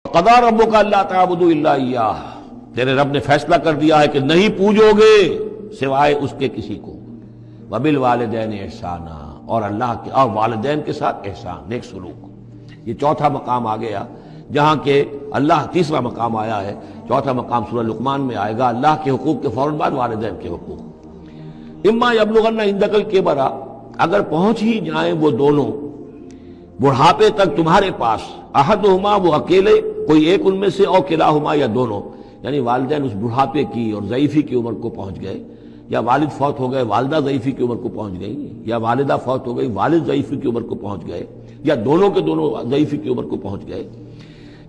قضا ربک الا تعبدوا الا ایاہ، تیرے رب نے فیصلہ کر دیا ہے کہ نہیں پوجو گے سوائے اس کے کسی کو، وبالوالدین احسانا، اور اللہ کے اور والدین کے ساتھ احسان، نیک سلوک۔ یہ چوتھا مقام آ گیا جہاں کہ اللہ، تیسرا مقام آیا ہے، چوتھا مقام سورہ لقمان میں آئے گا، اللہ کے حقوق کے فوراً بعد والدین کے حقوق۔ اما یبلغن عندک الکبر، اگر پہنچ ہی جائیں وہ دونوں بڑھاپے تک تمہارے پاس، احدہما، وہ اکیلے، کوئی ایک ان میں سے، او کلاہما، یا دونوں، یعنی والدین اس بڑھاپے کی اور ضعیفی کی عمر کو پہنچ گئے، یا والد فوت ہو گئے والدہ ضعیفی کی عمر کو پہنچ گئی، یا والدہ فوت ہو گئی والد ضعیفی کی عمر کو پہنچ گئے، یا دونوں کے دونوں ضعیفی کی عمر کو پہنچ گئے۔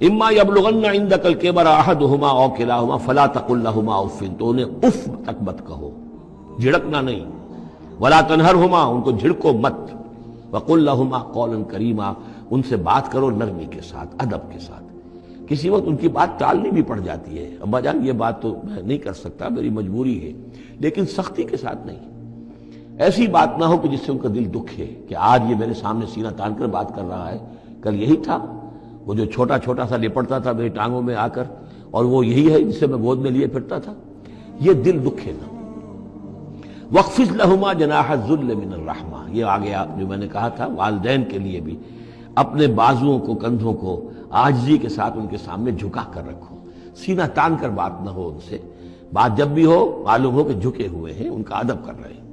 اما یبلغن عندک الکبر احدہما او کلاہما فلا تقل لہما اف، تو انہیں اف تک مت کہو، جھڑکنا نہیں، ولا تنہرہما، ان کو جھڑکو مت، وقل لہما قولا کریما، ان سے بات کرو نرمی کے ساتھ، ادب کے ساتھ۔ کسی وقت ان کی بات ٹالنی بھی پڑ جاتی ہے، ابا جان یہ بات تو میں نہیں کر سکتا، میری مجبوری ہے، لیکن سختی کے ساتھ نہیں۔ ایسی بات نہ ہو کہ جس سے ان کا دل دکھے کہ آج یہ میرے سامنے سینہ تان کر بات کر رہا ہے، کل یہی تھا وہ جو چھوٹا چھوٹا سا لپٹتا تھا میری ٹانگوں میں آ کر، اور وہ یہی ہے جس سے میں گود میں لیے پھرتا تھا، یہ دل دکھے نہ۔ وَاخْفِضْ لَهُمَا جَنَاحَ الذُّلِّ مِنَ الرَّحْمَةِ، یہ آ گیا جو میں نے کہا تھا، والدین کے لیے بھی اپنے بازوؤں کو، کندھوں کو عاجزی کے ساتھ ان کے سامنے جھکا کر رکھو، سینہ تان کر بات نہ ہو ان سے، بات جب بھی ہو معلوم ہو کہ جھکے ہوئے ہیں، ان کا ادب کر رہے ہیں۔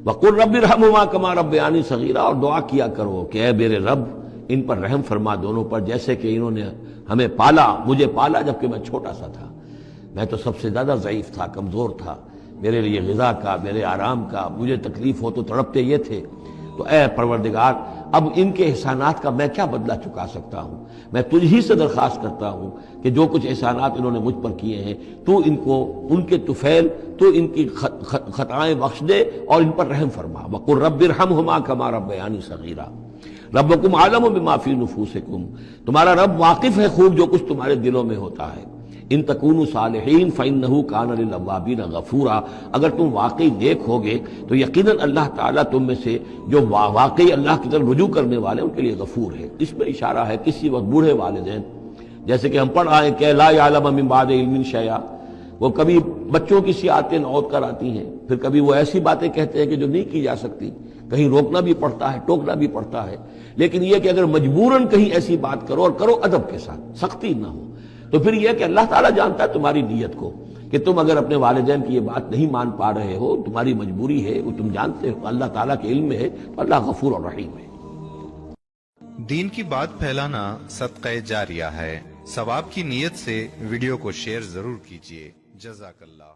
وَقُلْ رَبِّ ارْحَمْهُمَا كَمَا رَبَّيَانِي صَغِيرًا، اور دعا کیا کرو کہ اے میرے رب ان پر رحم فرما دونوں پر، جیسے کہ انہوں نے ہمیں پالا، مجھے پالا جبکہ میں چھوٹا سا تھا، میں تو سب سے زیادہ ضعیف تھا، کمزور تھا، میرے لیے غذا کا، میرے آرام کا، مجھے تکلیف ہو تو تڑپتے یہ تھے، تو اے پروردگار اب ان کے احسانات کا میں کیا بدلہ چکا سکتا ہوں، میں تجھ ہی سے درخواست کرتا ہوں کہ جو کچھ احسانات انہوں نے مجھ پر کیے ہیں تو ان کو، ان کے طفیل، تو ان کی خطائیں بخش دے اور ان پر رحم فرما۔ وَقُلْ رَبِّ ارْحَمْهُمَا كَمَا رَبَّيَانِي صَغِيرًا ربکم عالم بما فی نفوسکم، تمہارا رب واقف ہے خوب جو کچھ تمہارے دلوں میں ہوتا ہے۔ ان تکونوا صالحین فإنہ کان للأوابین غفورا، اگر تم واقعی نیک ہوگے تو یقیناً اللہ تعالیٰ تم میں سے جو واقعی اللہ کی طرف رجوع کرنے والے ان کے لیے غفور ہے۔ اس میں اشارہ ہے کسی وقت بوڑھے والدین، جیسے کہ ہم پڑھ آئے کہ لا یعلم من بعد علم شیئا، وہ کبھی بچوں کی سی عادتیں نوت کر آتی ہیں، پھر کبھی وہ ایسی باتیں کہتے ہیں کہ جو نہیں کی جا سکتی، کہیں روکنا بھی پڑتا ہے، ٹوکنا بھی پڑتا ہے، لیکن یہ کہ اگر مجبوراً کہیں ایسی بات کرو اور کرو ادب کے ساتھ، سختی نہ ہو، تو پھر یہ کہ اللہ تعالیٰ جانتا ہے تمہاری نیت کو، کہ تم اگر اپنے والدین کی یہ بات نہیں مان پا رہے ہو، تمہاری مجبوری ہے، وہ تم جانتے ہو، اللہ تعالیٰ کے علم میں ہے، تو اللہ غفور اور رحیم ہے۔ دین کی بات پھیلانا صدقہ جاریہ ہے، ثواب کی نیت سے ویڈیو کو شیئر ضرور کیجیے۔ جزاک اللہ۔